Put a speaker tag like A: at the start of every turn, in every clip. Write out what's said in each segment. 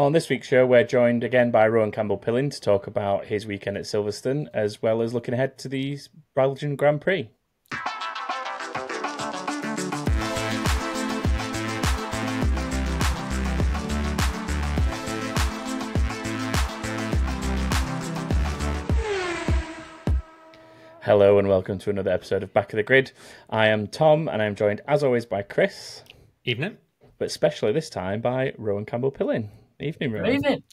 A: On this week's show, we're joined again by Rowan Campbell-Pilling to talk about his weekend at Silverstone, as well as looking ahead to the Belgian Grand Prix. Hello and welcome to another episode of Back of the Grid. I am Tom and I'm joined as always by Chris.
B: Evening.
A: But especially this time by Rowan Campbell-Pilling. Evening, Rowan.
C: Good evening.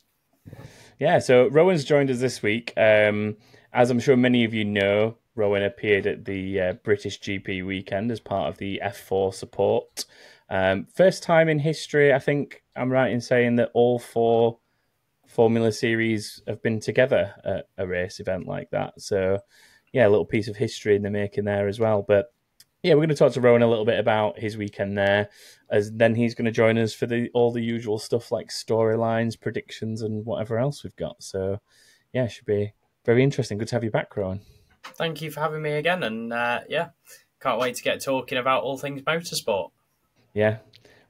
A: Yeah, so Rowan's joined us this week. As I'm sure many of you know, Rowan appeared at the British GP weekend as part of the F4 support. First time in history, I think I'm right in saying that all four Formula Series have been together at a race event like that. So yeah, a little piece of history in the making there as well. But yeah, we're going to talk to Rowan a little bit about his weekend there, as then he's going to join us for all the usual stuff like storylines, predictions, and whatever else we've got. So yeah, it should be very interesting. Good to have you back, Rowan.
C: Thank you for having me again, and yeah, can't wait to get talking about all things motorsport.
A: Yeah.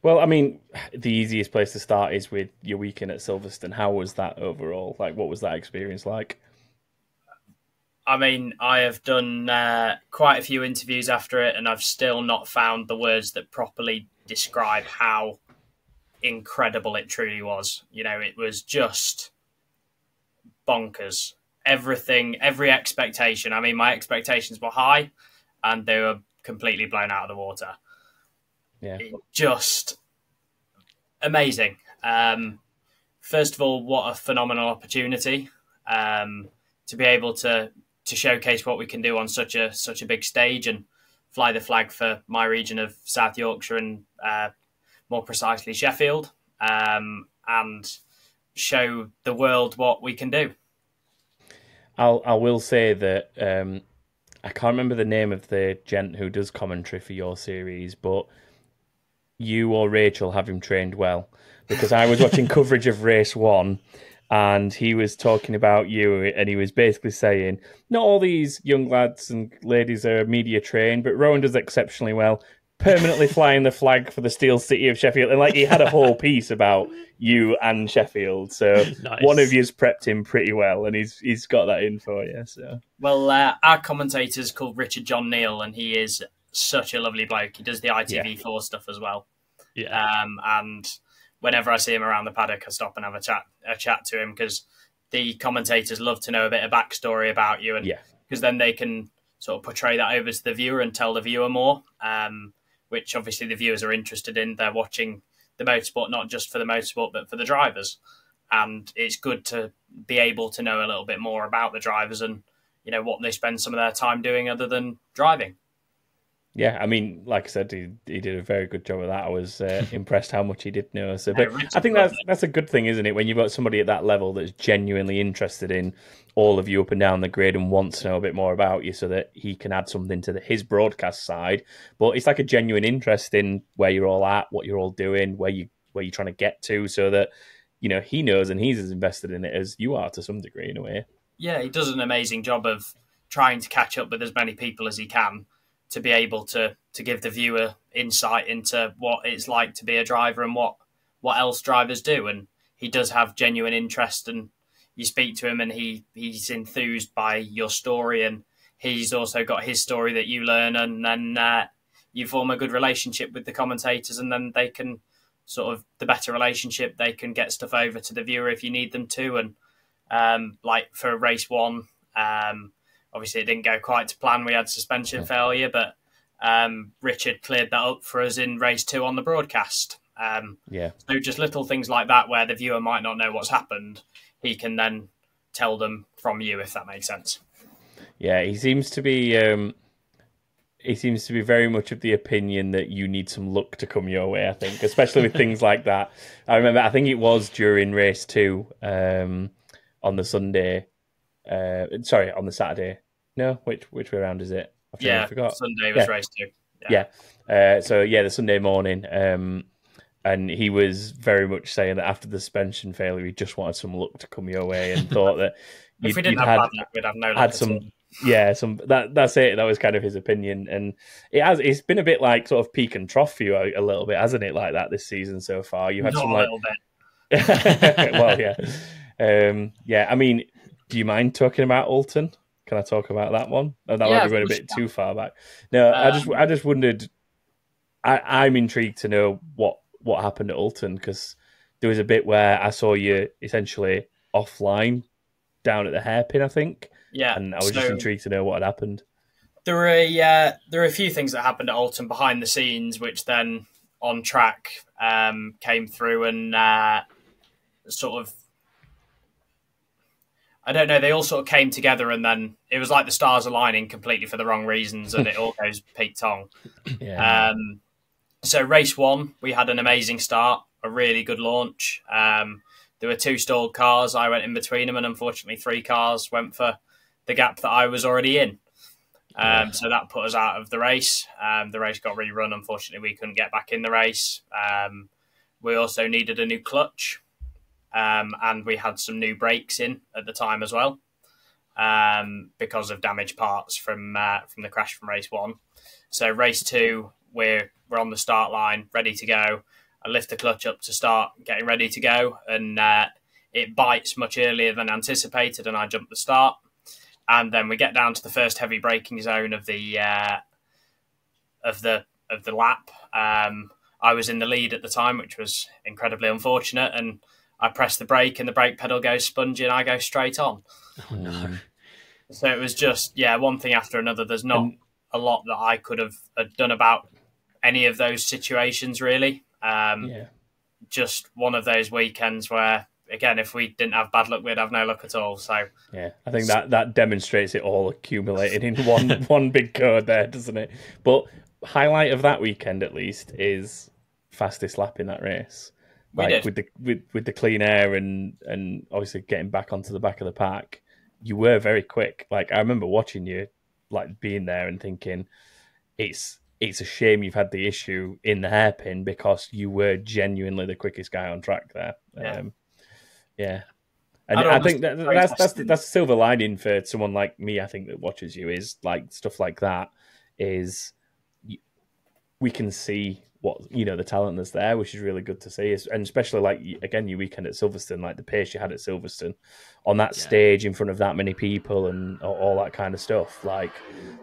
A: Well, I mean, the easiest place to start is with your weekend at Silverstone. How was that overall? Like, what was that experience like?
C: I mean, I have done quite a few interviews after it, and I've still not found the words that properly describe how incredible it truly was. You know, it was just bonkers. Everything, every expectation. I mean, my expectations were high, and they were completely blown out of the water.
A: Yeah.
C: Just amazing. First of all, what a phenomenal opportunity to be able to showcase what we can do on such a big stage and fly the flag for my region of South Yorkshire and more precisely Sheffield, and show the world what we can do.
A: I will say that I can't remember the name of the gent who does commentary for your series, but you or Rachel have him trained well, because I was watching coverage of race one and he was talking about you, and he was basically saying, not all these young lads and ladies are media trained, but Rowan does exceptionally well, permanently flying the flag for the Steel City of Sheffield. And like, he had a whole piece about you and Sheffield. So nice. One of you's prepped him pretty well, and he's got that in for you. So
C: well, our commentator's called Richard John Neal, and he is such a lovely bloke. He does the ITV4 stuff as well.
B: Yeah.
C: And whenever I see him around the paddock, I stop and have a chat to him, because the commentators love to know a bit of backstory about you, and because then they can sort of portray that over to the viewer and tell the viewer more, which obviously the viewers are interested in. They're watching the motorsport not just for the motorsport but for the drivers, and it's good to be able to know a little bit more about the drivers and, you know, what they spend some of their time doing other than driving.
A: Yeah, I mean, like I said, he did a very good job of that. I was impressed how much he did know. So, but I think that's a good thing, isn't it? When you've got somebody at that level that's genuinely interested in all of you up and down the grid and wants to know a bit more about you, so that he can add something to his broadcast side. But it's like a genuine interest in where you're all at, what you're all doing, where you're trying to get to, so that, you know, he knows and he's as invested in it as you are to some degree, in a way.
C: Yeah, he does an amazing job of trying to catch up with as many people as he can, to be able to give the viewer insight into what it's like to be a driver and what else drivers do. And he does have genuine interest, and you speak to him and he's enthused by your story, and he's also got his story that you learn, and then you form a good relationship with the commentators, and then they can sort of, the better relationship, they can get stuff over to the viewer if you need them to. And like for race one, obviously, it didn't go quite to plan. We had suspension failure, but Richard cleared that up for us in race two on the broadcast. So just little things like that, where the viewer might not know what's happened, he can then tell them from you, if that makes sense. Yeah,
A: he seems to be very much of the opinion that you need some luck to come your way, I think, especially with things like that. I remember, I think it was during race two on the Sunday. On the Saturday. No, which way around is it?
C: I forgot. Sunday was race two.
A: The Sunday morning. And he was very much saying that after the suspension failure, he just wanted some luck to come your way, and thought that
C: if we didn't have bad luck, we'd have no luck.
A: That's it. That was kind of his opinion, and it's been a bit like sort of peak and trough for you a little bit, hasn't it? Like that this season so far. You had
C: Not
A: some
C: a little bit.
A: Well, yeah. Yeah, I mean, do you mind talking about Alton? Can I talk about that one? Oh, that might
C: Yeah,
A: be
C: of
A: going a
C: course you
A: bit
C: can.
A: too far back. No,
C: Um,
A: I just wondered. I'm intrigued to know what happened at Alton, because there was a bit where I saw you essentially offline down at the hairpin, I think,
C: yeah,
A: and I was just
C: so
A: intrigued to know what had happened.
C: there were a few things that happened at Alton behind the scenes, which then on track came through and sort of, I don't know, they all sort of came together, and then it was like the stars aligning completely for the wrong reasons, and it all goes peak tong.
A: Yeah,
C: Um, so race one, we had an amazing start, a really good launch. There were two stalled cars. I went in between them, and unfortunately, three cars went for the gap that I was already in.
A: yeah,
C: So that put us out of the race. The race got rerun. Unfortunately, we couldn't get back in the race. We also needed a new clutch, and we had some new brakes in at the time as well, because of damaged parts from the crash from race one. So race two, we're on the start line, ready to go. I lift the clutch up to start getting ready to go, and it bites much earlier than anticipated, and I jump the start. And then we get down to the first heavy braking zone of the lap. I was in the lead at the time, which was incredibly unfortunate, and I press the brake, and the brake pedal goes spongy, and I go straight on.
B: Oh no.
C: So it was just, one thing after another. There's not
A: and
C: a lot that I could have done about any of those situations, really.
A: yeah.
C: Just one of those weekends where, again, if we didn't have bad luck, we'd have no luck at all. So
A: Yeah, I think that demonstrates it all accumulated in one big code there, doesn't it? But highlight of that weekend, at least, is fastest lap in that race.
C: we
A: Like
C: did.
A: with the clean air and obviously getting back onto the back of the pack, you were very quick. Like, I remember watching you, like, being there and thinking it's a shame you've had the issue in the hairpin, because you were genuinely the quickest guy on track there.
C: Yeah.
A: Yeah. And
C: I'd
A: I
C: almost
A: think that's
C: protest.
A: the silver lining for someone like me, I think, that watches you, is like stuff like that. Is we can see what, the talent that's there, which is really good to see. And especially, like, again, your weekend at Silverstone, like the pace you had at Silverstone on that stage in front of that many people and all that kind of stuff. Like,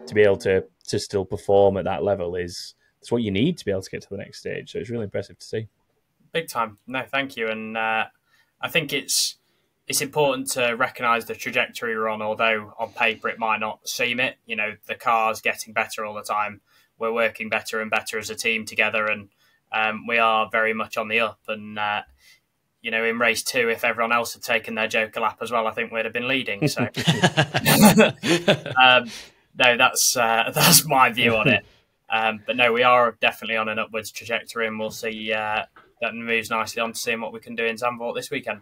A: to be able to still perform at that level it's what you need to be able to get to the next stage. So it's really impressive to see.
C: Big time. No, thank you. And I think it's important to recognise the trajectory we're on, although on paper it might not seem it. The car's getting better all the time. We're working better and better as a team together, and we are very much on the up. And in race two, if everyone else had taken their Joker lap as well, I think we'd have been leading. So no, that's my view on it. But no, we are definitely on an upwards trajectory, and we'll see. That moves nicely on to seeing what we can do in Zandvoort this weekend.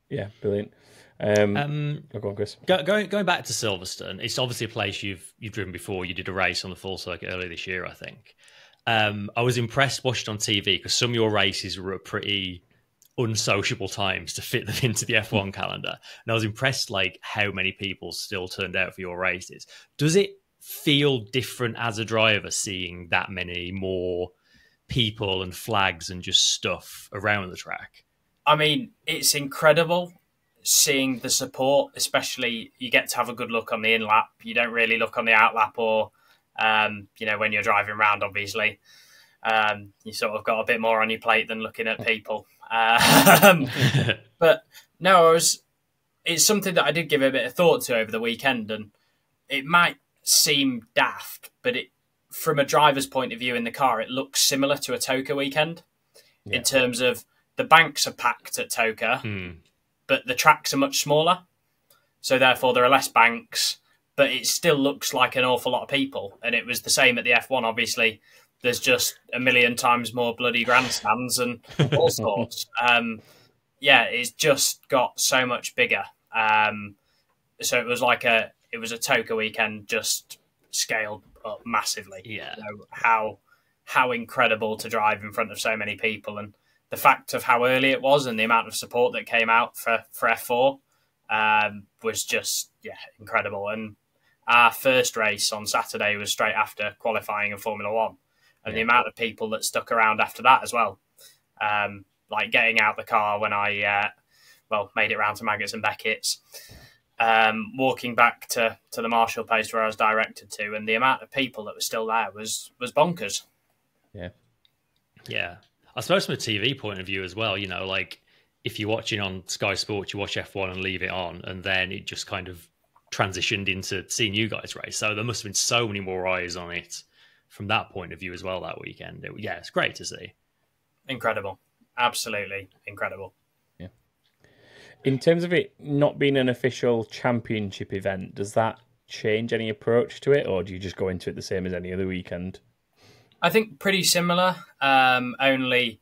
A: Yeah, brilliant. Go on, Chris.
B: Going back to Silverstone, it's obviously a place you've driven before. You did a race on the full circuit earlier this year, I think. I was impressed watching on TV, because some of your races were at pretty unsociable times to fit them into the F1 calendar. And I was impressed, like, how many people still turned out for your races. Does it feel different as a driver seeing that many more people and flags and just stuff around the track?
C: I mean, it's incredible seeing the support, especially you get to have a good look on the in lap. You don't really look on the out lap or, when you're driving around, obviously. You sort of got a bit more on your plate than looking at people. But no, it's something that I did give a bit of thought to over the weekend, and it might seem daft, but from a driver's point of view in the car, it looks similar to a Toka weekend in terms of the banks are packed at Toka, but the tracks are much smaller. So therefore there are less banks, but it still looks like an awful lot of people. And it was the same at the F1, obviously. There's just a million times more bloody grandstands and all sorts. It's just got so much bigger. So it was a Toka weekend just scaled up massively.
B: Yeah.
C: How incredible to drive in front of so many people, and the fact of how early it was and the amount of support that came out for F4 was just incredible. And our first race on Saturday was straight after qualifying in Formula One, and the amount of people that stuck around after that as well. like getting out the car when I made it round to Maggots and Beckett's, walking back to the Marshall post where I was directed to, and the amount of people that were still there was bonkers.
B: Yeah. I suppose from a TV point of view as well, like if you're watching on Sky Sports, you watch F1 and leave it on, and then it just kind of transitioned into seeing you guys race. So there must have been so many more eyes on it from that point of view as well that weekend. It's great to see.
C: Incredible. Absolutely incredible.
A: Yeah. In terms of it not being an official championship event, does that change any approach to it, or do you just go into it the same as any other weekend?
C: I think pretty similar. Only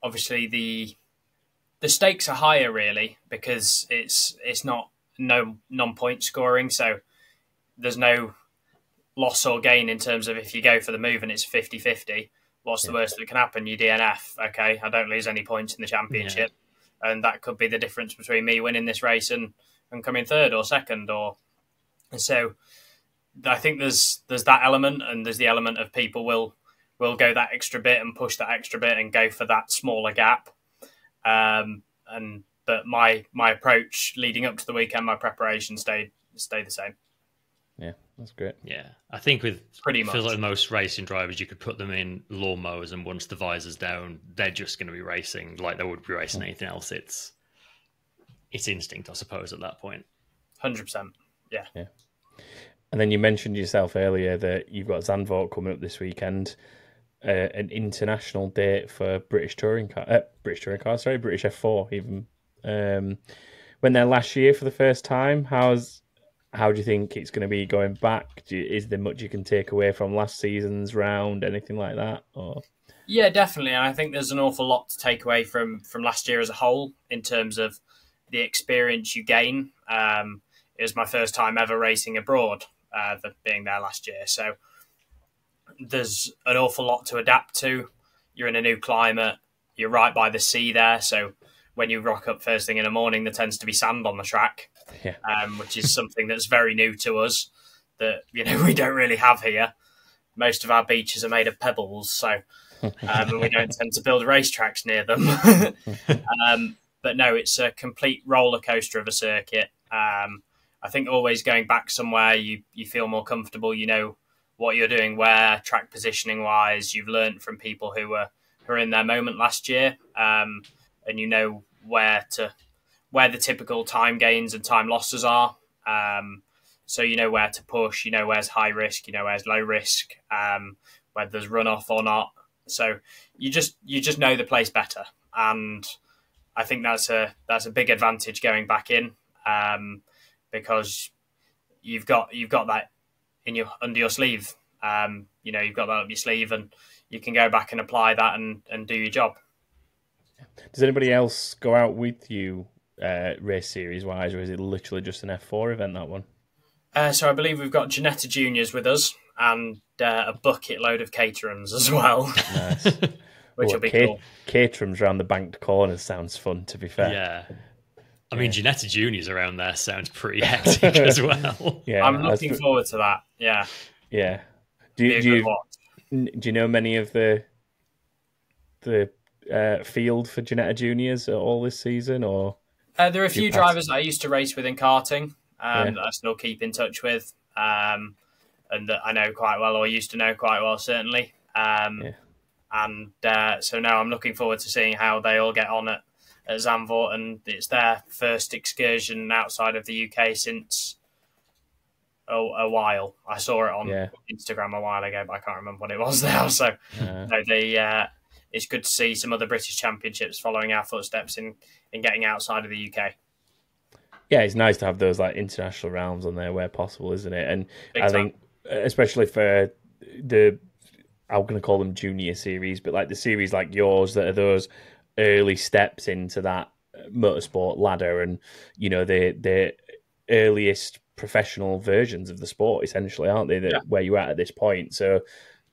C: obviously the stakes are higher really, because it's not non-point scoring, so there's no loss or gain in terms of if you go for the move and it's 50-50, what's the worst that can happen? You DNF. Okay, I don't lose any points in the championship, and that could be the difference between me winning this race and coming third or second. And so I think there's that element, and there's the element of people will go that extra bit and push that extra bit and go for that smaller gap. But my approach leading up to the weekend, my preparation stayed the same.
A: Yeah, that's great.
B: Yeah, I think with
C: pretty much,
B: feels like most racing drivers, you could put them in lawnmowers, and once the visor's down, they're just going to be racing like they would be racing anything else. It's instinct, I suppose, at that point.
C: 100%. Yeah.
A: And then you mentioned yourself earlier that you've got Zandvoort coming up this weekend, an international date for British F4 even. When they're last year for the first time, how do you think it's going to be going back? Is there much you can take away from last season's round, anything like that? Or
C: yeah, definitely. And I think there's an awful lot to take away from last year as a whole in terms of the experience you gain. It was my first time ever racing abroad, being there last year. So there's an awful lot to adapt to. You're in a new climate. You're right by the sea there. So when you rock up first thing in the morning, there tends to be sand on the track, which is something that's very new to us that, we don't really have here. Most of our beaches are made of pebbles, so and we don't tend to build racetracks near them. But no, it's a complete roller coaster of a circuit. I think always going back somewhere, you feel more comfortable. You know what you're doing where, track positioning wise. You've learned from people who were in their moment last year, and you know where the typical time gains and time losses are. So you know where to push. You know where's high risk. You know where's low risk. Whether there's runoff or not. So you just know the place better, and I think that's a big advantage going back in, because you've got that under your sleeve. You've got that up your sleeve, and you can go back and apply that and do your job.
A: Does anybody else go out with you race series wise, or is it literally just an F4 event, that one?
C: So I believe we've got Ginetta Juniors with us, and a bucket load of caterums as well.
A: Nice.
C: Which will be cool.
A: Caterums around the banked corners sounds fun, to be fair.
B: Yeah. I mean, Ginetta Juniors around there sounds pretty hectic as well.
C: Yeah, I'm looking forward to that. Yeah.
A: Yeah. Do you know many of the field for Ginetta Juniors at all this season, or
C: there are a few drivers that I used to race with in karting that I still keep in touch with, and that I know quite well, or used to know quite well, certainly. And so now I'm looking forward to seeing how they all get on at Zandvoort, and it's their first excursion outside of the UK since a while. I saw it on Instagram a while ago, but I can't remember what it was now. So it's good to see some other British championships following our footsteps in getting outside of the UK.
A: Yeah, it's nice to have those like international rounds on there where possible, isn't it? And I think especially for I'm going to call them junior series, but like the series like yours that are those early steps into that motorsport ladder, and the earliest professional versions of the sport, essentially, aren't they? Where you're at this point. So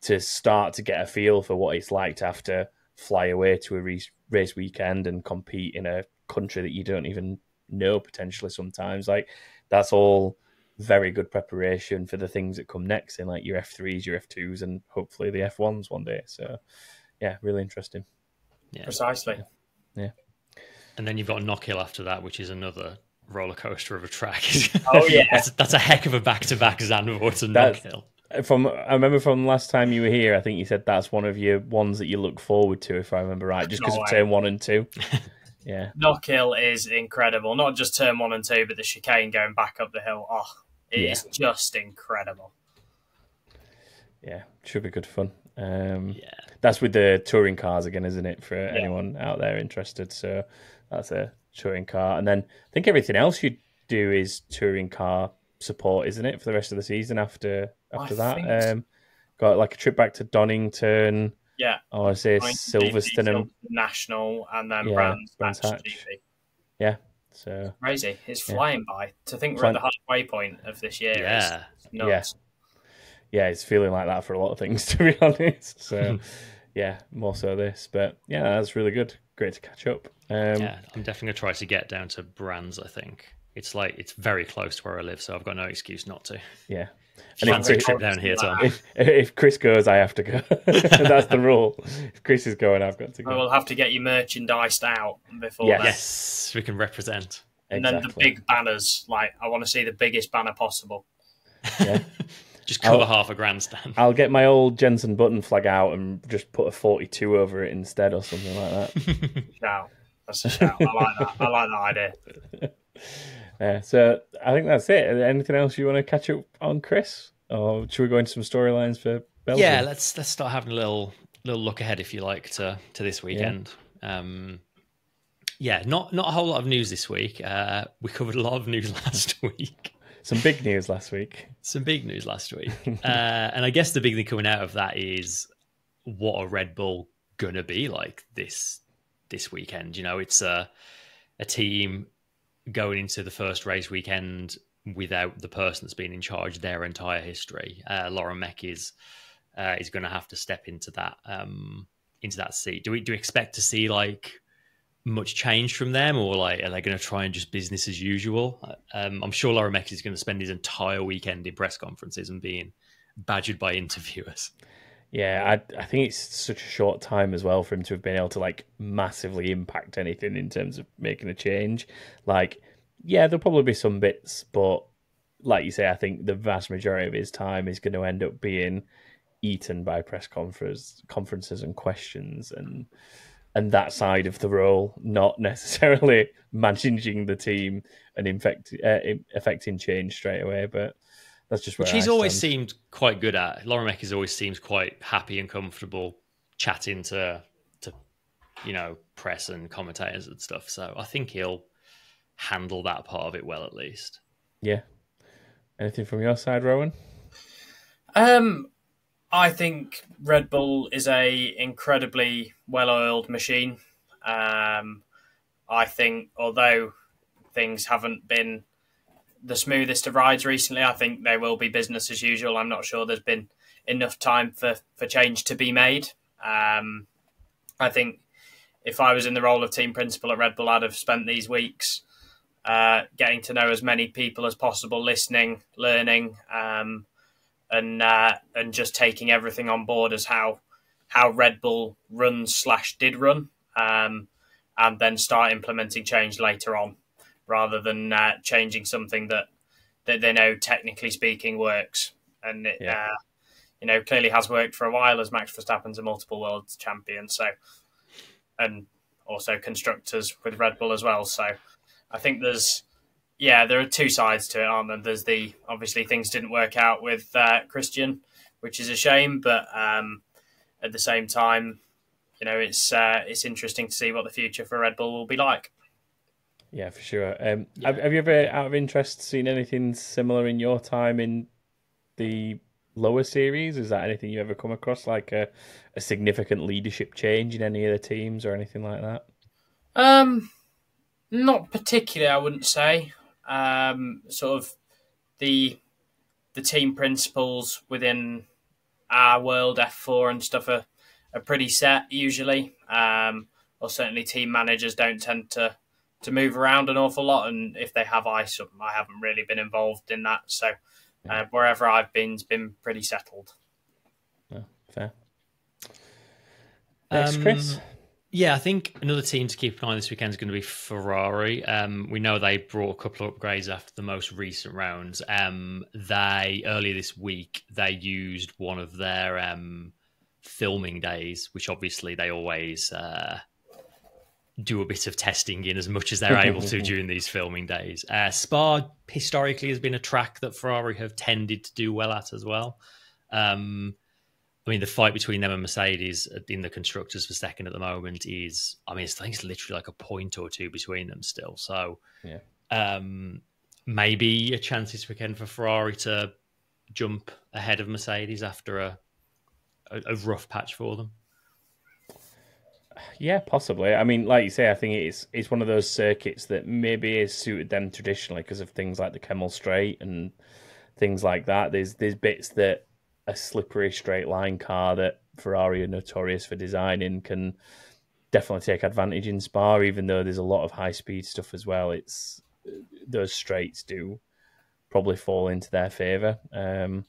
A: to start to get a feel for what it's like to have to fly away to a race weekend and compete in a country that you don't even know potentially sometimes, like that's all very good preparation for the things that come next in like your F3s, your F2s, and hopefully the F1s one day. So yeah, really interesting.
C: Yeah. Precisely.
A: Yeah.
B: And then you've got Knockhill after that, which is another roller coaster of a track.
C: Oh yeah,
B: that's a heck of a back-to-back Zandvoort and Knockhill.
A: I remember from last time you were here, I think you said that's one of your ones that you look forward to, if I remember right, just because of turn 1 and 2. Yeah.
C: Knockhill is incredible. Not just turn 1 and 2, but the chicane going back up the hill. Oh, it is just incredible.
A: Yeah, should be good fun. That's with the touring cars again, isn't it? For anyone out there interested. So that's a touring car. And then I think everything else you do is touring car support, isn't it, for the rest of the season after that? So. Got like a trip back to Donington.
C: Yeah.
A: Or I say Silverstone and
C: National, and then Brands Hatch GP.
A: Yeah. So
C: crazy. It's flying by. To think we're at the halfway point of this year.
B: Yeah.
C: Is nuts.
A: Yeah, it's feeling like that for a lot of things, to be honest. So, yeah, more so this. But, yeah, that's really good. Great to catch up.
B: I'm definitely going to try to get down to Brands, I think. It's very close to where I live, so I've got no excuse not to.
A: Yeah.
B: And if Chris, trip down here, Tom.
A: If Chris goes, I have to go. That's the rule. If Chris is going, I've got to go.
C: We'll have to get you merchandised out before that.
B: Yes, we can represent.
C: And then the big banners. I want to see the biggest banner possible.
A: Yeah.
B: Just cover half a grandstand.
A: I'll get my old Jensen Button flag out and just put a 42 over it instead or something like that.
C: Shout. That's a shout. I like that. I like that
A: idea. So I think that's it. Anything else you want to catch up on, Chris? Or should we go into some storylines for Belgium?
B: Yeah, let's start having a little look ahead, if you like, to this weekend. Yeah. Not a whole lot of news this week. We covered a lot of news last week.
A: Some big news last week.
B: And I guess the big thing coming out of that is what are Red Bull going to be like this weekend? You know, it's a team going into the first race weekend without the person that's been in charge their entire history. Lauren Mekies is going to have to step into that seat. Do we expect to see much change from them, or are they going to try and just business as usual? I'm sure Laura Mekies is going to spend his entire weekend in press conferences and being badgered by interviewers.
A: Yeah, I think it's such a short time as well for him to have been able to massively impact anything in terms of making a change. There'll probably be some bits, but like you say, I think the vast majority of his time is going to end up being eaten by press conferences and questions and that side of the role, not necessarily managing the team and affecting change straight away. But that's just where
B: he's always seemed quite good at. Lauren Mekies always seems quite happy and comfortable chatting to press and commentators and stuff. So I think he'll handle that part of it well, at least. Yeah.
A: Anything from your side, Rowan?
C: I think Red Bull is a incredibly well-oiled machine. I think although things haven't been the smoothest of rides recently, I think they will be business as usual. I'm not sure there's been enough time for change to be made. I think if I was in the role of team principal at Red Bull, I'd have spent these weeks getting to know as many people as possible, listening, learning, and just taking everything on board as how Red Bull runs/did run, and then start implementing change later on, rather than changing something that they know, technically speaking, works. And it clearly has worked for a while, as Max Verstappen's a multiple world champion. So, and also constructors with Red Bull as well. So I think there are two sides to it, aren't there? There's obviously things didn't work out with Christian, which is a shame, but at the same time, it's interesting to see what the future for Red Bull will be like.
A: Yeah, for sure. Have you ever, out of interest, seen anything similar in your time in the lower series? Is that anything you ever come across, like a significant leadership change in any of the teams or anything like that?
C: Not particularly, I wouldn't say. Sort of the team principles within our world, F4 and stuff, are pretty set usually. Or certainly team managers don't tend to move around an awful lot, and if they have, I haven't really been involved in that. So wherever I've been, it's been pretty settled.
A: Fair. Next, Chris.
B: Yeah, I think another team to keep an eye on this weekend is going to be Ferrari. We know they brought a couple of upgrades after the most recent rounds. Earlier this week, they used one of their filming days, which obviously they always do a bit of testing in as much as they're able to during these filming days. Spa historically has been a track that Ferrari have tended to do well at as well. I mean, the fight between them and Mercedes in the constructors for second at the moment is, I mean, I think it's literally like a point or two between them still. So maybe a chance this weekend for Ferrari to jump ahead of Mercedes after a rough patch for them.
A: Yeah, possibly. I mean, like you say, I think it's one of those circuits that maybe has suited them traditionally because of things like the Kemmel Straight and things like that. There's bits that a slippery straight line car that Ferrari are notorious for designing can definitely take advantage in Spa, even though there's a lot of high speed stuff as well. It's those straights do probably fall into their favour. And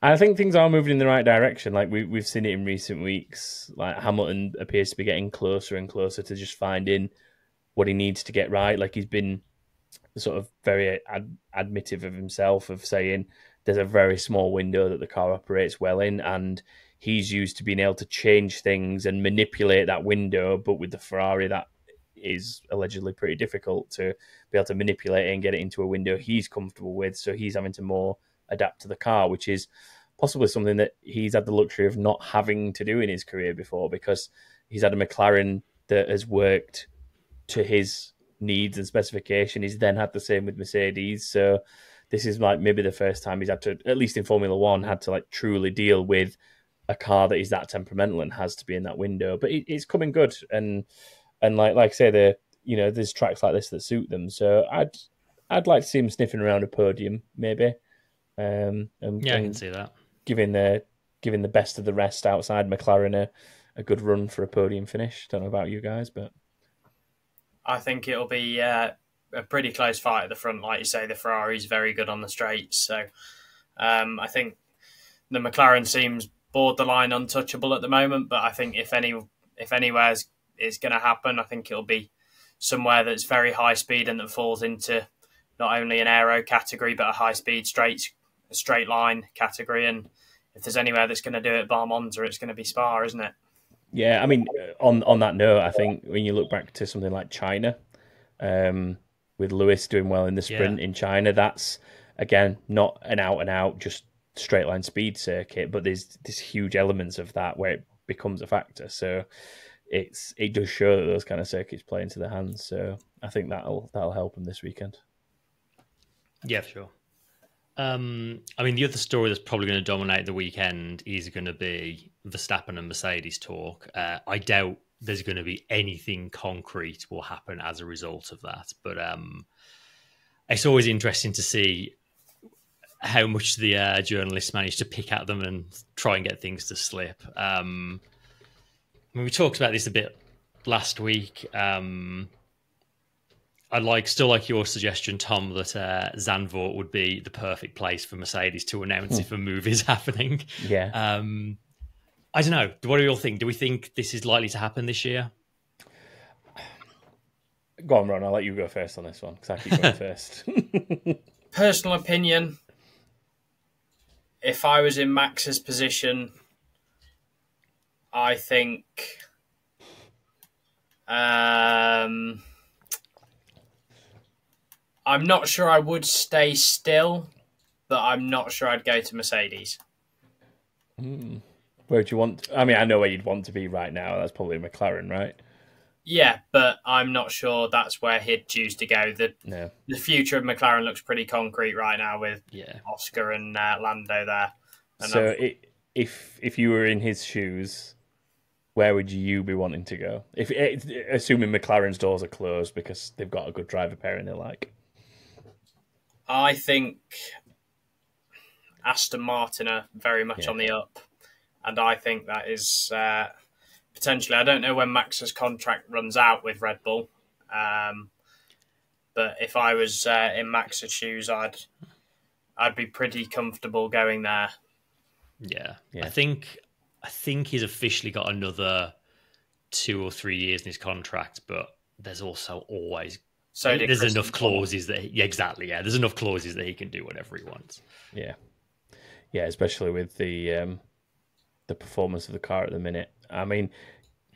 A: I think things are moving in the right direction. Like we've seen it in recent weeks. Like Hamilton appears to be getting closer and closer to just finding what he needs to get right. Like he's been sort of very admissive of himself, of saying there's a very small window that the car operates well in, and he's used to being able to change things and manipulate that window. But with the Ferrari, that is allegedly pretty difficult to be able to manipulate it and get it into a window he's comfortable with. So he's having to more adapt to the car, which is possibly something that he's had the luxury of not having to do in his career before, because he's had a McLaren that has worked to his needs and specification. He's then had the same with Mercedes. So this is like maybe the first time he's had to, at least in Formula One, had to like truly deal with a car that is that temperamental and has to be in that window. But it's coming good, and like I say, there's tracks like this that suit them. So I'd like to see him sniffing around a podium, maybe. I
B: can see that.
A: Giving the best of the rest outside McLaren a good run for a podium finish. Don't know about you guys, but
C: I think it'll be a pretty close fight at the front. Like you say, the Ferrari's very good on the straights. So I think the McLaren seems borderline untouchable at the moment. But I think if anywhere is going to happen, I think it'll be somewhere that's very high speed and that falls into not only an aero category but a high speed straight line category. And if there's anywhere that's going to do it bar Monza, it's going to be Spa, isn't it?
A: Yeah, I mean, on that note, I think when you look back to something like China, with Lewis doing well in the sprint in China, that's, again, not an out-and-out, just straight line speed circuit, but there's huge elements of that where it becomes a factor. So it does show that those kind of circuits play into their hands. So I think that'll help them this weekend.
B: Yeah, for sure. I mean, the other story that's probably going to dominate the weekend is going to be Verstappen and Mercedes talk. I doubt there's going to be anything concrete will happen as a result of that. But it's always interesting to see how much the journalists manage to pick at them and try and get things to slip. I mean, we talked about this a bit last week. I still like your suggestion, Tom, that Zandvoort would be the perfect place for Mercedes to announce if a move is happening.
A: Yeah.
B: I don't know. What do you all think? Do we think this is likely to happen this year?
A: Go on, Ron. I'll let you go first on this one because I keep going first.
C: Personal opinion, if I was in Max's position, I think I'm not sure I would stay still, but I'm not sure I'd go to Mercedes.
A: Where do you want? I mean, I know where you'd want to be right now. That's probably McLaren, right?
C: Yeah, but I'm not sure that's where he'd choose to go. The future of McLaren looks pretty concrete right now with Oscar and Lando there. And
A: so if you were in his shoes, where would you be wanting to go? Assuming McLaren's doors are closed because they've got a good driver pairing they like.
C: I think Aston Martin are very much on the up. And I think that is potentially, I don't know when Max's contract runs out with Red Bull. But if I was in Max's shoes, I'd be pretty comfortable going there.
B: Yeah. I think he's officially got another 2 or 3 years in his contract, but there's also always
C: there's
B: enough clauses that there's enough clauses that he can do whatever he wants.
A: Yeah, especially with the performance of the car at the minute. I mean,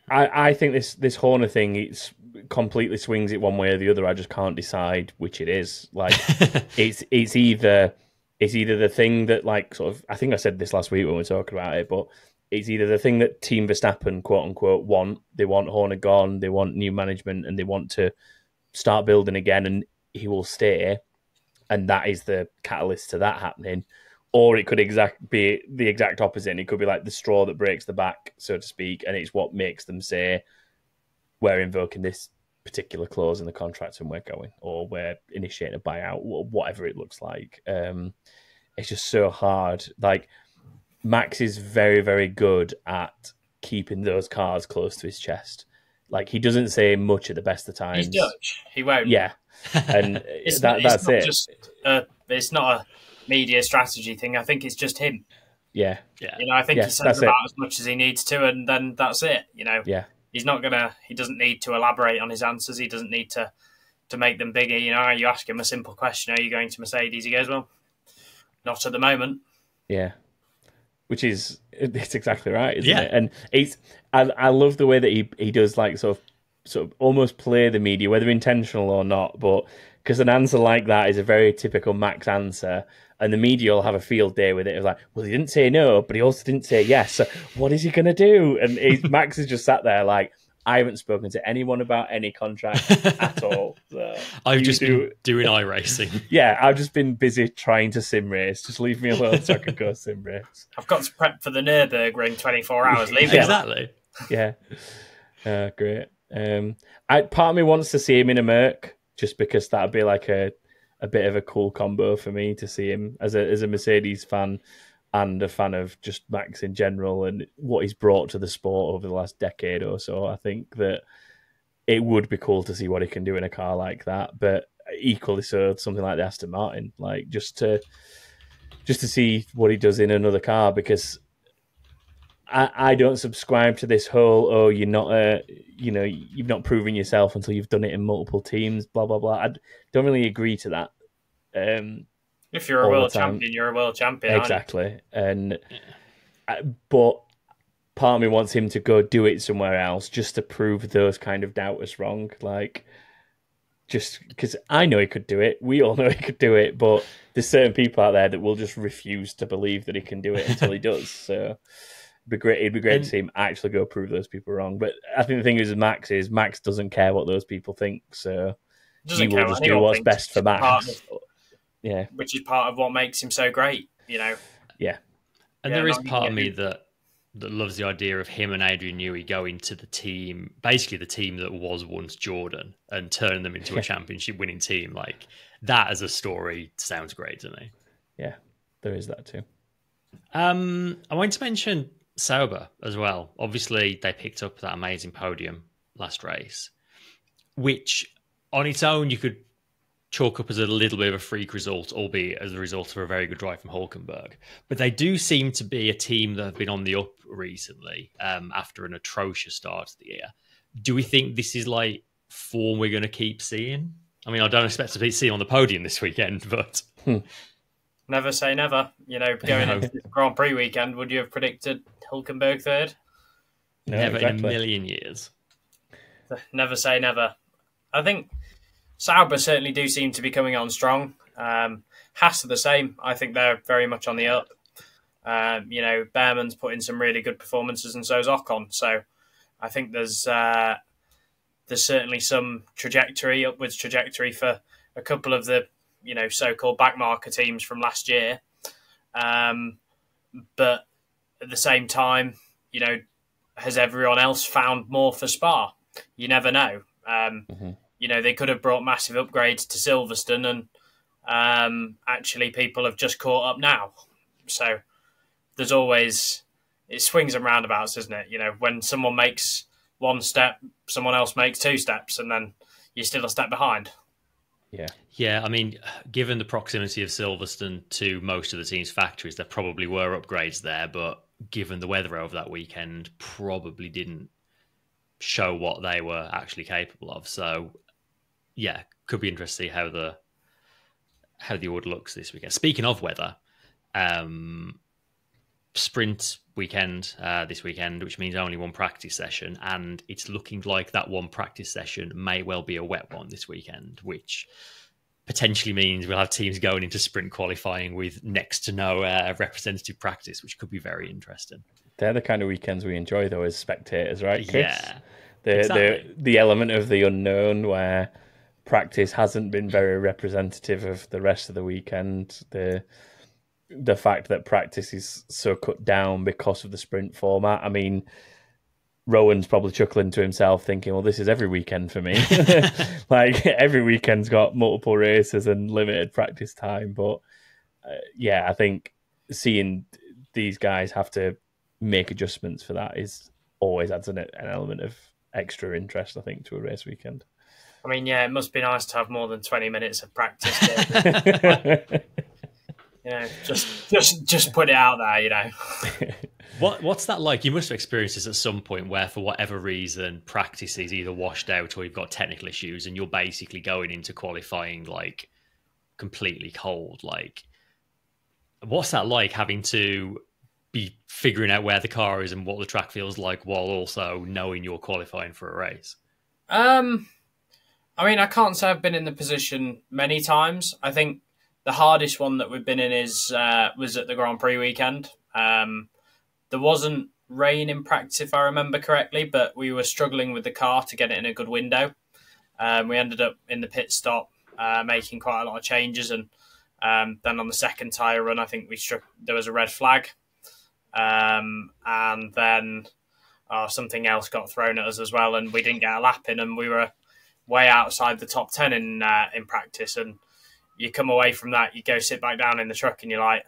A: I think this Horner thing, it's completely swings it one way or the other. I just can't decide which it is. Like, it's either the thing that, like, sort of, I think I said this last week when we were talking about it, but it's either the thing that Team Verstappen, quote unquote, want. They want Horner gone, they want new management, and they want to start building again, and he will stay, and that is the catalyst to that happening. Or it could be the exact opposite, and it could be like the straw that breaks the back, so to speak, and it's what makes them say, we're invoking this particular clause in the contract and we're going, or we're initiating a buyout, whatever it looks like. It's just so hard. Like, Max is very, very good at keeping those cards close to his chest. Like, he doesn't say much at the best of times.
C: He's Dutch. He won't.
A: Yeah. And that's it.
C: It's not a media strategy thing. I think it's just him.
A: Yeah.
C: You know, I think he says about as much as he needs to, and then that's it. You know, he's not gonna. He doesn't need to elaborate on his answers. He doesn't need to make them bigger. You know, you ask him a simple question: "Are you going to Mercedes?" He goes, "Well, not at the moment."
A: Yeah, which is, it's exactly right, isn't it? And I love the way that he does, like, sort of almost play the media, whether intentional or not, but because an answer like that is a very typical Max answer. And the media will have a field day with it. It's like, well, he didn't say no, but he also didn't say yes. So what is he going to do? And Max has just sat there like, I haven't spoken to anyone about any contract at all. So
B: I've just been doing iRacing.
A: Yeah, I've just been busy trying to sim race. Just leave me alone so I can go sim race.
C: I've got to prep for the Nürburgring 24 hours. Leave me
B: Exactly.
A: Yeah. Great. Part of me wants to see him in a Merc, just because that'd be like a bit of a cool combo for me to see him as a Mercedes fan and a fan of just Max in general and what he's brought to the sport over the last decade or so. I think that it would be cool to see what he can do in a car like that, but equally so something like the Aston Martin, like just to see what he does in another car, because I don't subscribe to this whole, you're not you've not proven yourself until you've done it in multiple teams, blah blah blah. I don't really agree to that.
C: If you're a world champion, you're a world champion.
A: Exactly. But part of me wants him to go do it somewhere else just to prove those kind of doubters wrong. Like, just because I know he could do it, we all know he could do it, but there's certain people out there that will just refuse to believe that he can do it until he does. So it'd be great to see him actually go prove those people wrong. But I think the thing is Max doesn't care what those people think, so he will just do what's best for Max. Yeah, which
C: is part of what makes him so great, you know.
A: Yeah,
B: and there is part of me that loves the idea of him and Adrian Newey going to the team, basically the team that was once Jordan, and turning them into a championship-winning team. Like, that as a story sounds great to me.
A: Yeah, there is that too.
B: I want to mention Sauber as well. Obviously, they picked up that amazing podium last race, which on its own you could chalk up as a little bit of a freak result, albeit as a result of a very good drive from Hülkenberg. But they do seem to be a team that have been on the up recently after an atrocious start to the year. Do we think this is like form we're going to keep seeing? I mean, I don't expect to see on the podium this weekend, but...
C: Never say never. You know, going into the Grand Prix weekend, would you have predicted Hülkenberg third?
B: No, never in a million years.
C: Never say never. I think Sauber certainly do seem to be coming on strong. Haas are the same. I think they're very much on the up. You know, Behrman's put in some really good performances, and so's Ocon. So I think there's certainly some upwards trajectory for a couple of the, you know, so-called backmarker teams from last year. But at the same time, you know, has everyone else found more for Spa? You never know. You know, they could have brought massive upgrades to Silverstone, and actually people have just caught up now. So there's always, it swings and roundabouts, isn't it? You know, when someone makes one step, someone else makes two steps, and then you're still a step behind.
B: Yeah, I mean, given the proximity of Silverstone to most of the team's factories, there probably were upgrades there, but given the weather over that weekend, probably didn't show what they were actually capable of. So, yeah, could be interesting to see how the order looks this weekend. Speaking of weather, sprint weekend this weekend, which means only one practice session, and it's looking like that one practice session may well be a wet one this weekend, which potentially means we'll have teams going into sprint qualifying with next to no representative practice, which could be very interesting.
A: They're the kind of weekends we enjoy, though, as spectators, right, Chris?
B: Yeah,
A: exactly. The element of the unknown where practice hasn't been very representative of the rest of the weekend. The fact that practice is so cut down because of the sprint format. I mean, Rowan's probably chuckling to himself thinking, well, this is every weekend for me. Like, every weekend's got multiple races and limited practice time. But, yeah, I think seeing these guys have to make adjustments for that always adds an element of extra interest, I think, to a race weekend.
C: I mean, yeah, it must be nice to have more than 20 minutes of practice. You know, just put it out there, you know.
B: What's that like? You must have experienced this at some point where, for whatever reason, practice is either washed out or you've got technical issues and you're basically going into qualifying like completely cold. Like, what's that like, having to be figuring out where the car is and what the track feels like while also knowing you're qualifying for a race?
C: I mean, I can't say I've been in the position many times. I think the hardest one that we've been in was at the Grand Prix weekend. There wasn't rain in practice, if I remember correctly, but we were struggling with the car to get it in a good window. We ended up in the pit stop making quite a lot of changes, and then on the second tyre run, I think there was a red flag, and then something else got thrown at us as well, and we didn't get a lap in, and we were way outside the top 10 in practice, and you come away from that, you go sit back down in the truck and you're like,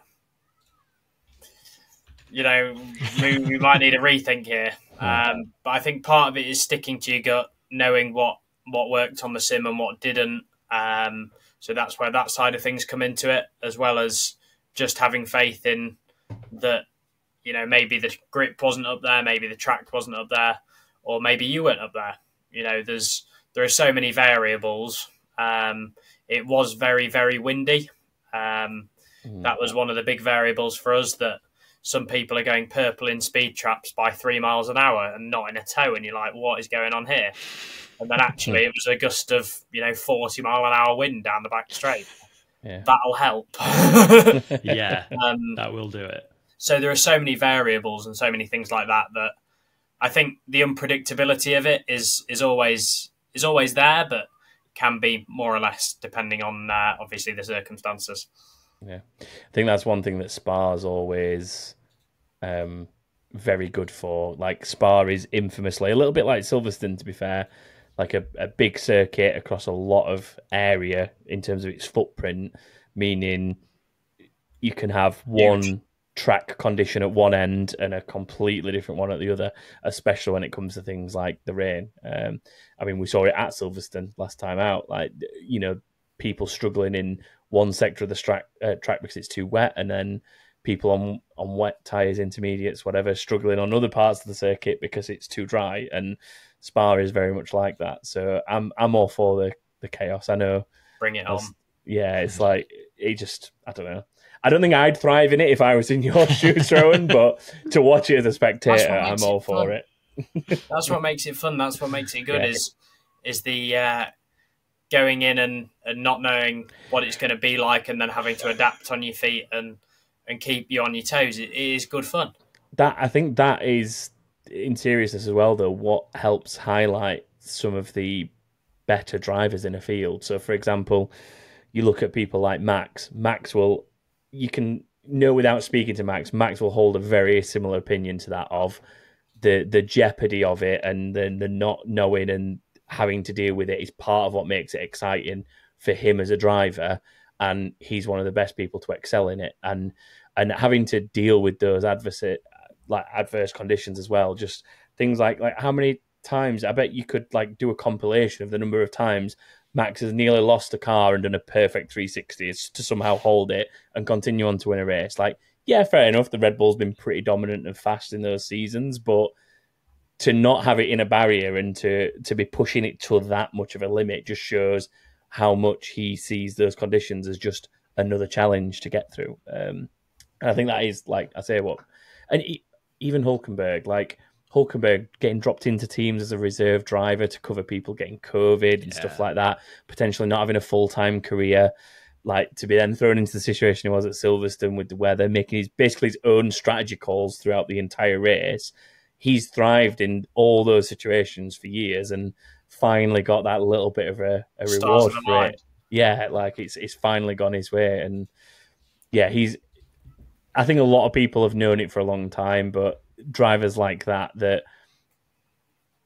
C: you know, we might need a rethink here. But I think part of it is sticking to your gut, knowing what worked on the sim and what didn't. So that's where that side of things come into it, as well as just having faith in that, you know, maybe the grip wasn't up there, maybe the track wasn't up there, or maybe you weren't up there. You know, there are so many variables. It was very, very windy. That was one of the big variables for us, that some people are going purple in speed traps by 3 miles an hour and not in a tow. And you're like, what is going on here? And then actually it was a gust of, 40 mile an hour wind down the back straight. Yeah. That'll help.
B: Yeah, that will do it.
C: So there are so many variables and so many things like that I think the unpredictability of it is always there, but can be more or less depending on obviously the circumstances.
A: Yeah, I think that's one thing that Spa's always very good for. Like, Spa is infamously a little bit like Silverstone, to be fair, like a big circuit across a lot of area in terms of its footprint, meaning you can have one track condition at one end and a completely different one at the other, especially when it comes to things like the rain. I mean, we saw it at Silverstone last time out, like, people struggling in one sector of the track because it's too wet, and then people on wet tyres, intermediates, whatever, struggling on other parts of the circuit because it's too dry. And Spa is very much like that. So I'm all for the chaos. I know.
C: Bring it on.
A: Yeah, it's like, I don't know. I don't think I'd thrive in it if I was in your shoes, Rowan, but to watch it as a spectator, I'm all for it.
C: That's what makes it fun. That's what makes it good, is the going in and not knowing what it's going to be like, and then having to adapt on your feet and keep you on your toes. It is good fun.
A: I think that is, in seriousness as well, though, what helps highlight some of the better drivers in a field. So, for example, you look at people like Max. You can know without speaking to Max will hold a very similar opinion to that, of the jeopardy of it, and the not knowing and having to deal with it is part of what makes it exciting for him as a driver, and he's one of the best people to excel in it, and having to deal with those adverse conditions as well. Just things like how many times, I bet you could do a compilation of the number of times Max has nearly lost a car and done a perfect 360 to somehow hold it and continue on to win a race. Yeah, fair enough, the Red Bull's been pretty dominant and fast in those seasons, but to not have it in a barrier and to be pushing it to that much of a limit just shows how much he sees those conditions as just another challenge to get through. And I think that is, like I say, even Hulkenberg getting dropped into teams as a reserve driver to cover people getting COVID and stuff like that, potentially not having a full-time career, like to be then thrown into the situation he was at Silverstone with the weather, making basically his own strategy calls throughout the entire race. He's thrived in all those situations for years and finally got that little bit of a reward for it. Yeah, like it's finally gone his way. And yeah, I think a lot of people have known it for a long time, but drivers like that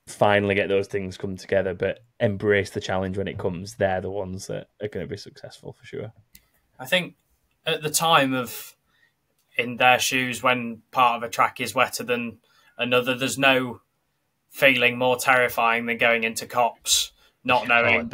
A: finally get those things come together, but embrace the challenge when it comes, they're the ones that are going to be successful for sure.
C: I think at the time of in their shoes, when part of a track is wetter than another, there's no feeling more terrifying than going into cops, not knowing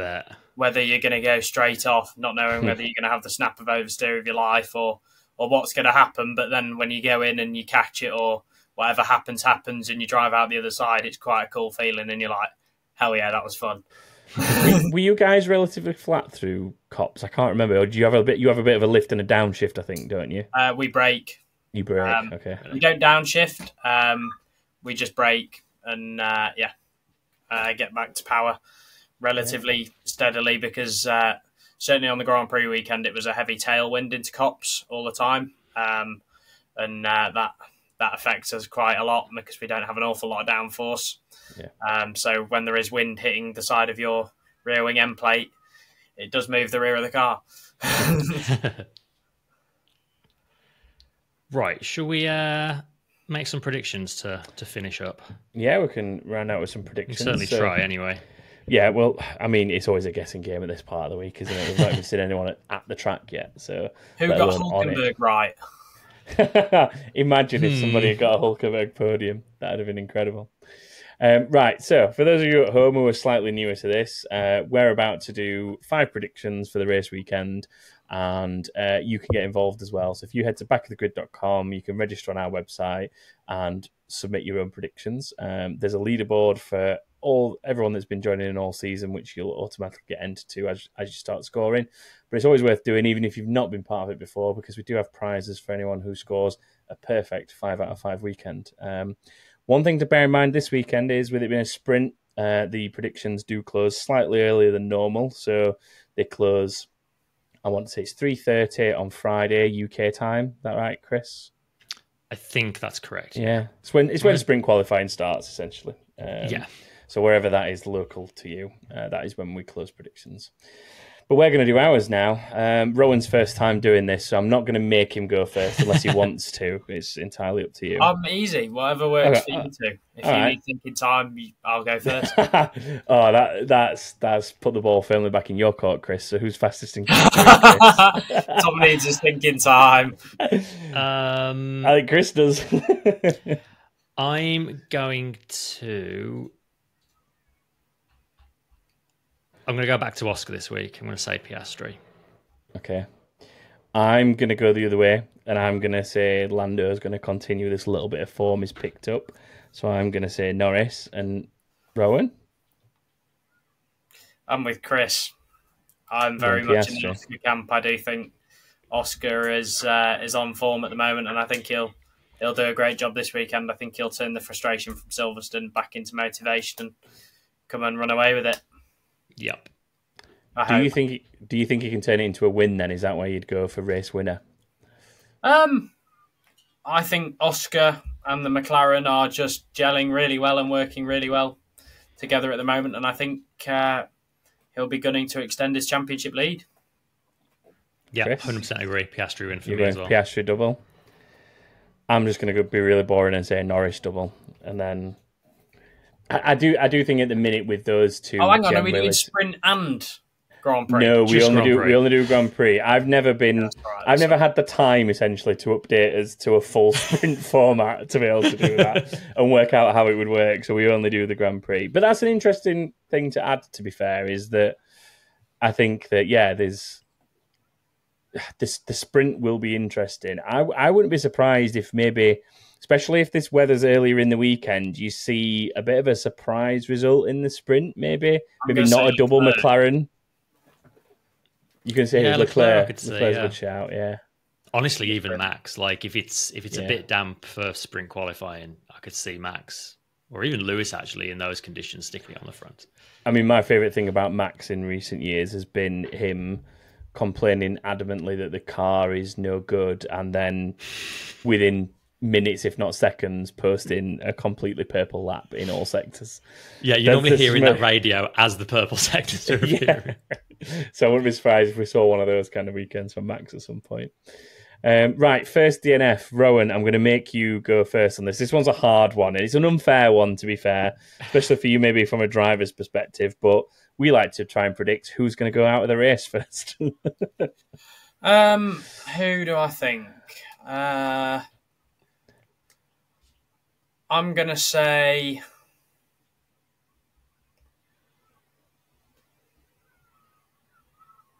C: whether you're going to go straight off, not knowing whether you're going to have the snap of oversteer of your life or what's going to happen. But then when you go in and you catch it or whatever happens and you drive out the other side, it's quite a cool feeling and you're like, hell yeah, that was fun.
A: Were you guys relatively flat through cops? I can't remember. Or do you have a bit of a lift and a downshift, I think, don't you?
C: We brake.
A: You brake, okay.
C: We don't downshift. We just brake and get back to power relatively steadily because certainly on the Grand Prix weekend it was a heavy tailwind into cops all the time, and that affects us quite a lot because we don't have an awful lot of downforce. Yeah. So when there is wind hitting the side of your rear wing end plate, it does move the rear of the car.
B: Right, shall we make some predictions to finish up?
A: Yeah, we can round out with some predictions.
B: We'll certainly try anyway.
A: Yeah, well, I mean, it's always a guessing game at this part of the week, isn't it? We've not even seen anyone at the track yet. So
C: who got Hulkenberg right?
A: Imagine if somebody had got a Hulkenberg podium. That would have been incredible. Right, so for those of you at home who are slightly newer to this, we're about to do 5 predictions for the race weekend, and you can get involved as well. So if you head to backofthegrid.com, you can register on our website and submit your own predictions. There's a leaderboard for everyone that's been joining in all season, which you'll automatically get entered to as you start scoring. But it's always worth doing, even if you've not been part of it before, because we do have prizes for anyone who scores a perfect 5 out of 5 weekend. One thing to bear in mind this weekend is, with it being a sprint, the predictions do close slightly earlier than normal. So they close, I want to say it's 3:30 on Friday UK time. Is that right, Chris?
B: I think that's correct.
A: Yeah. It's when sprint qualifying starts, essentially.
B: Yeah.
A: So wherever that is local to you, that is when we close predictions. But we're going to do ours now. Rowan's first time doing this, so I'm not going to make him go first unless he wants to. It's entirely up to you.
C: Easy. Whatever works for you two. If you need thinking time, I'll go first.
A: That's put the ball firmly back in your court, Chris. So who's fastest in Chris?
C: Tom needs his thinking time.
A: I think Chris does.
B: I'm going to go back to Oscar this week. I'm going to say Piastri.
A: Okay. I'm going to go the other way, and I'm going to say Lando is going to continue this little bit of form he's picked up. So I'm going to say Norris. And Rowan?
C: I'm with Chris. I'm very much in the Oscar camp. I do think Oscar is on form at the moment, and I think he'll do a great job this weekend. I think he'll turn the frustration from Silverstone back into motivation and come and run away with it.
B: Yep.
A: Do you think he can turn it into a win then? Is that why you'd go for race winner?
C: I think Oscar and the McLaren are just gelling really well and working really well together at the moment, and I think he'll be gunning to extend his championship lead.
B: Yeah, 100% agree. Piastri win for me as well.
A: Piastri double. I'm just going to be really boring and say Norris double, and then I do think at the minute with those two.
C: Oh, hang on, are we doing sprint and Grand Prix?
A: No, we only do Grand Prix. I've never had the time essentially to update us to a full sprint format to be able to do that and work out how it would work. So we only do the Grand Prix. But that's an interesting thing to add. To be fair, is that I think that the sprint will be interesting. I wouldn't be surprised if maybe, especially if this weather's earlier in the weekend, you see a bit of a surprise result in the sprint. Maybe not a double McLaren. You can say Leclerc. Leclerc's a good shout. Yeah.
B: Honestly, even Max. Like if it's a bit damp for sprint qualifying, I could see Max or even Lewis actually in those conditions sticking on the front.
A: I mean, my favourite thing about Max in recent years has been him complaining adamantly that the car is no good, and then within minutes, if not seconds, posting a completely purple lap in all sectors.
B: Yeah, you're normally hearing that radio as the purple sectors are appearing.
A: So I wouldn't be surprised if we saw one of those kind of weekends from Max at some point. Right, first DNF. Rowan, I'm going to make you go first on this. This one's a hard one, and it's an unfair one, to be fair, especially for you maybe from a driver's perspective, but we like to try and predict who's going to go out of the race first.
C: Who do I think? I'm going to say...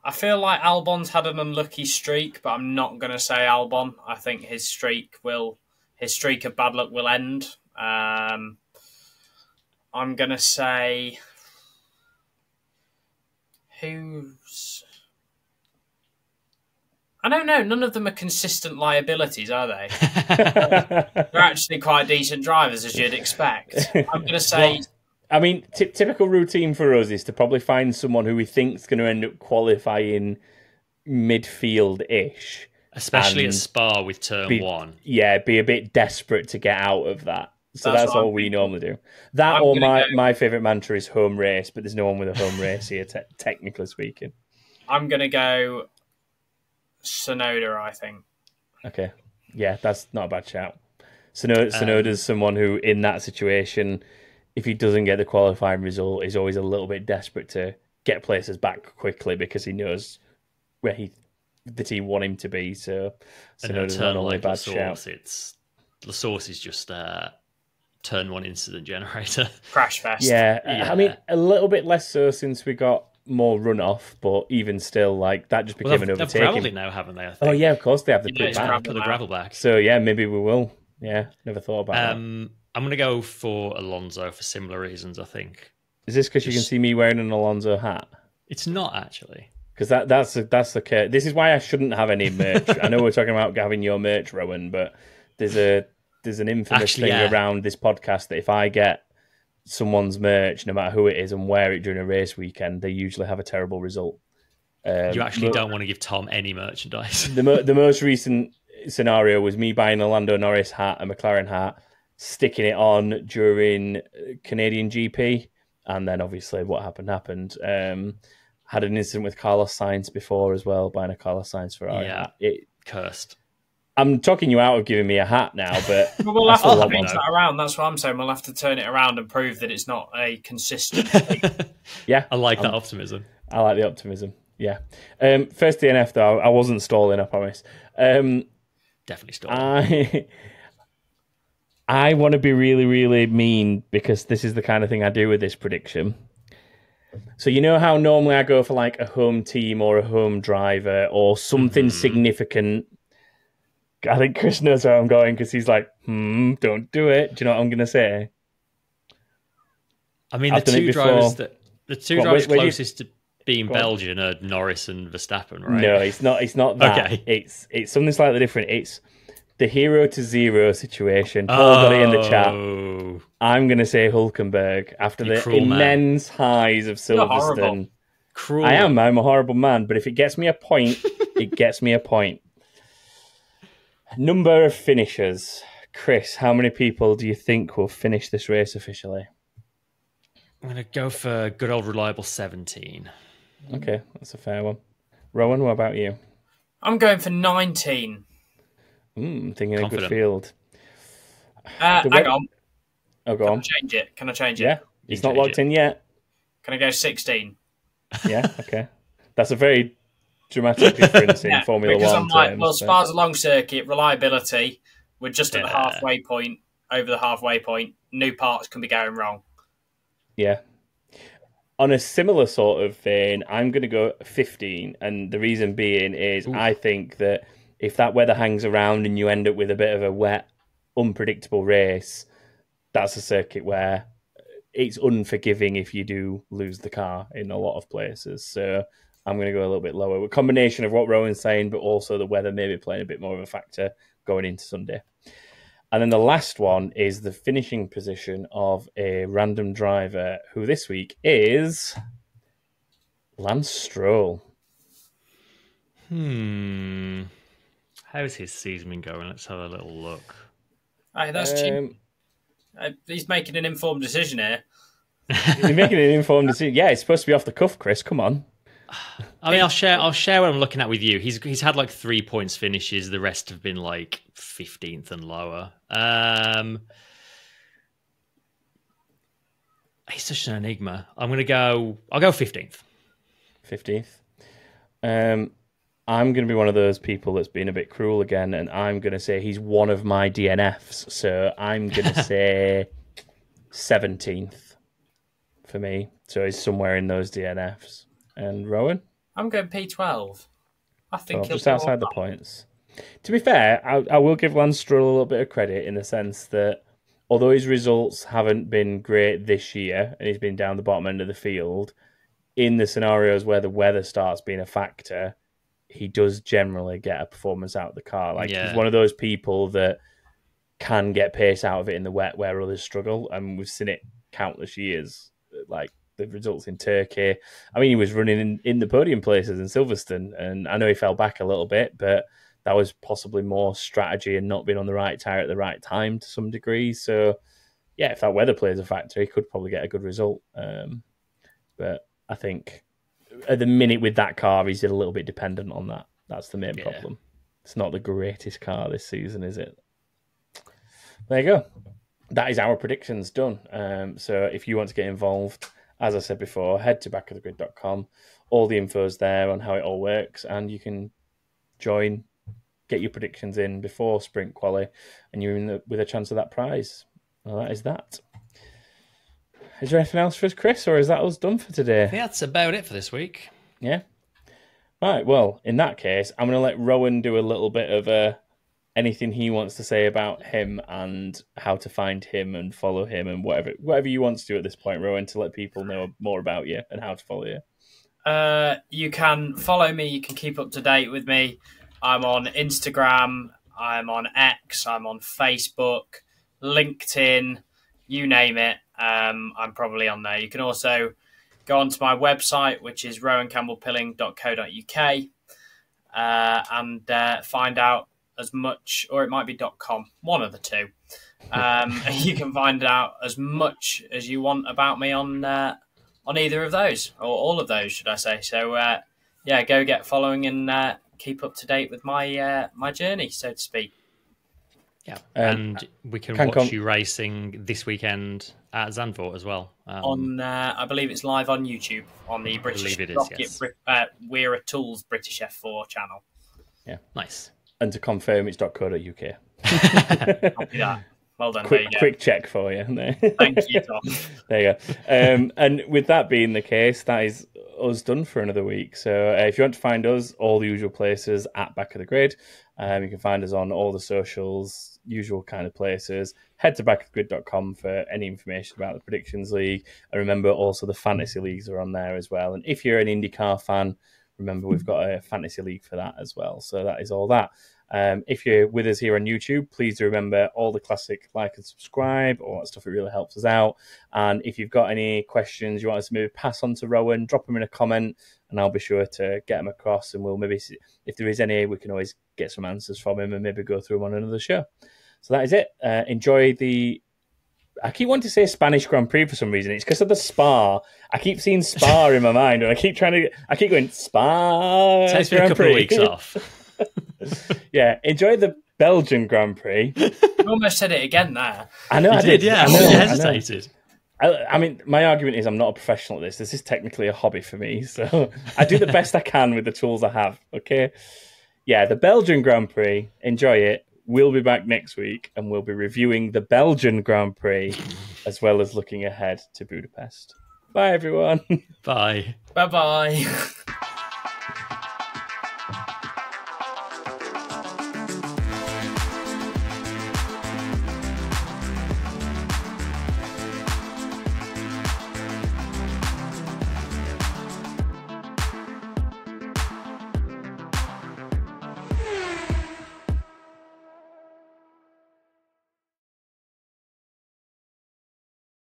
C: I feel like Albon's had an unlucky streak, but I'm not going to say Albon. I think his streak of bad luck will end. I'm going to say... Who's... I don't know. None of them are consistent liabilities, are they? They're actually quite decent drivers, as you'd expect. I'm going to say...
A: I mean, typical routine for us is to probably find someone who we think is going to end up qualifying midfield-ish.
B: Especially at Spa with turn one.
A: Yeah, be a bit desperate to get out of that. So that's all we normally do. That or my favourite mantra is home race, but there's no one with a home race here, technically speaking.
C: I'm going to go Tsunoda, I think.
A: Okay. Yeah, that's not a bad shout. Tsunoda's someone who, in that situation... If he doesn't get the qualifying result, he's always a little bit desperate to get places back quickly because he knows where the team want him to be. So, Tsunoda's not only a bad shout.
B: The source is just turn one incident generator.
C: Crash fest.
A: Yeah, I mean, a little bit less so since we got more runoff, but even still, like that just became an overtaking. They've
B: gravelled it now, haven't they? I think.
A: Oh yeah, of course they have
B: put the gravel back.
A: So yeah, maybe we will. Yeah, never thought about that.
B: I'm going to go for Alonso for similar reasons, I think.
A: Is this because you can see me wearing an Alonso hat?
B: It's not, actually.
A: Because that's the this is why I shouldn't have any merch. I know we're talking about having your merch, Rowan, but there's an infamous thing around this podcast that if I get someone's merch, no matter who it is, and wear it during a race weekend, they usually have a terrible result.
B: You actually don't want to give Tom any merchandise.
A: The most recent scenario was me buying a Lando Norris hat, a McLaren hat, sticking it on during Canadian GP, and then obviously what happened. Had an incident with Carlos Sainz before as well, buying a Carlos Sainz Ferrari hat.
B: Cursed.
A: I'm talking you out of giving me a hat now, but
C: we'll have to turn that around. That's what I'm saying. We'll have to turn it around and prove that it's not a consistent thing.
A: Yeah,
B: I like that optimism.
A: I like the optimism. Yeah. First DNF though, I wasn't stalling, I promise.
B: Definitely stalling.
A: I want to be really, really mean because this is the kind of thing I do with this prediction. So you know how normally I go for like a home team or a home driver or something significant. I think Chris knows where I'm going because he's like, don't do it. Do you know what I'm going to say?
B: I mean, the two drivers closest to being Belgian are Norris and Verstappen, right?
A: No, it's not. It's not that. Okay. It's something slightly different. It's the 0 to 0 situation. Paul got it in the chat. I'm going to say Hülkenberg after the immense highs of Silverstone.
B: Cruel.
A: I am. I'm a horrible man. But if it gets me a point, it gets me a point. Number of finishers. Chris, how many people do you think will finish this race officially?
B: I'm going to go for good old reliable 17.
A: Okay, that's a fair one. Rowan, what about you?
C: I'm going for 19.
A: Thinking a good field.
C: Hang on.
A: Oh, go on.
C: Can I change it?
A: Yeah, it's not locked in yet.
C: Can I go 16?
A: Yeah, okay. That's a very dramatic difference in Formula 1
C: because I'm like,
A: terms,
C: well, Spa's a long circuit, reliability, we're just at the halfway point, over the halfway point, new parts can be going wrong.
A: Yeah. On a similar sort of vein, I'm going to go 15. And the reason being is I think that if that weather hangs around and you end up with a bit of a wet, unpredictable race, that's a circuit where it's unforgiving if you do lose the car in a lot of places. So I'm going to go a little bit lower. A combination of what Rowan's saying, but also the weather maybe playing a bit more of a factor going into Sunday. And then the last one is the finishing position of a random driver who this week is Lance Stroll.
B: How's his season been going? Let's have a little look.
C: Hey, that's cheap. He's making an informed decision here.
A: He's making an informed decision. Yeah, it's supposed to be off the cuff, Chris. Come on.
B: I mean, I'll share what I'm looking at with you. He's had like 3 points finishes. The rest have been like 15th and lower. He's such an enigma. I'll go 15th.
A: 15th. I'm going to be one of those people that's been a bit cruel again, and I'm going to say he's one of my DNFs. So I'm going to say 17th for me. So he's somewhere in those DNFs. And Rowan?
C: I'm going P12. I think he'll
A: just outside the points. To be fair, I will give Lance Stroll a little bit of credit in the sense that although his results haven't been great this year and he's been down the bottom end of the field, in the scenarios where the weather starts being a factor, he does generally get a performance out of the car. He's one of those people that can get pace out of it in the wet where others struggle, and we've seen it countless years. Like the results in Turkey. I mean, he was running in the podium places in Silverstone, and I know he fell back a little bit, but that was possibly more strategy and not being on the right tyre at the right time to some degree. So, yeah, if that weather plays a factor, he could probably get a good result. But I think at the minute with that car, he's a little bit dependent on that. That's the main problem. It's not the greatest car this season, is it? There you go. That is our predictions done. So if you want to get involved, as I said before, head to backofthegrid.com. All the info's there on how it all works, and you can join, get your predictions in before sprint quali, and you're with a chance of that prize. Well, that is that. Is there anything else for us, Chris, or is that us done for today?
B: I think that's about it for this week.
A: Yeah. Right, well, in that case, I'm going to let Rowan do a little bit of anything he wants to say about him and how to find him and follow him and whatever you want to do at this point, Rowan, to let people know more about you and how to follow you.
C: You can follow me. You can keep up to date with me. I'm on Instagram. I'm on X. I'm on Facebook, LinkedIn, you name it. I'm probably on there. You can also go onto my website, which is rowancampbellpilling.co.uk, and find out as much, or it might be .com, one of the two. You can find out as much as you want about me on either of those, or all of those, should I say. So, go get following and keep up to date with my my journey, so to speak.
B: Yeah, and we can watch you racing this weekend at Zandvoort as well.
C: I believe it's live on YouTube on the British We're a Tools British F4 channel.
A: Yeah,
B: nice.
A: And to confirm, it's .co.uk.
C: Copy that. Well done.
A: Quick check for you.
C: Thank you, Tom.
A: There you go. And with that being the case, that is us done for another week. So if you want to find us, all the usual places at Back of the Grid. You can find us on all the socials, usual kind of places. Head to backofthegrid.com for any information about the Predictions League. And remember, also the Fantasy Leagues are on there as well. And if you're an IndyCar fan, remember we've got a Fantasy League for that as well. So that is all that. If you're with us here on YouTube, please do remember all the classic like and subscribe, all that stuff. It really helps us out. And if you've got any questions you want us to maybe pass on to Rowan, drop them in a comment and I'll be sure to get them across, and we'll maybe see if there is any, we can always get some answers from him and maybe go through them on another show. So that is it. Enjoy the... I keep wanting to say Spanish Grand Prix for some reason. It's because of the Spa. I keep seeing Spa in my mind, and I keep going Spa.
B: Takes me a couple of weeks off.
A: Yeah, enjoy the Belgian Grand Prix.
C: You almost said it again there.
A: I know, I did.
B: Yeah, you hesitated.
A: I mean, my argument is I'm not a professional at this. This is technically a hobby for me, so I do the best I can with the tools I have. Okay, yeah, the Belgian Grand Prix. Enjoy it. We'll be back next week, and we'll be reviewing the Belgian Grand Prix as well as looking ahead to Budapest. Bye, everyone.
B: Bye.
C: Bye bye.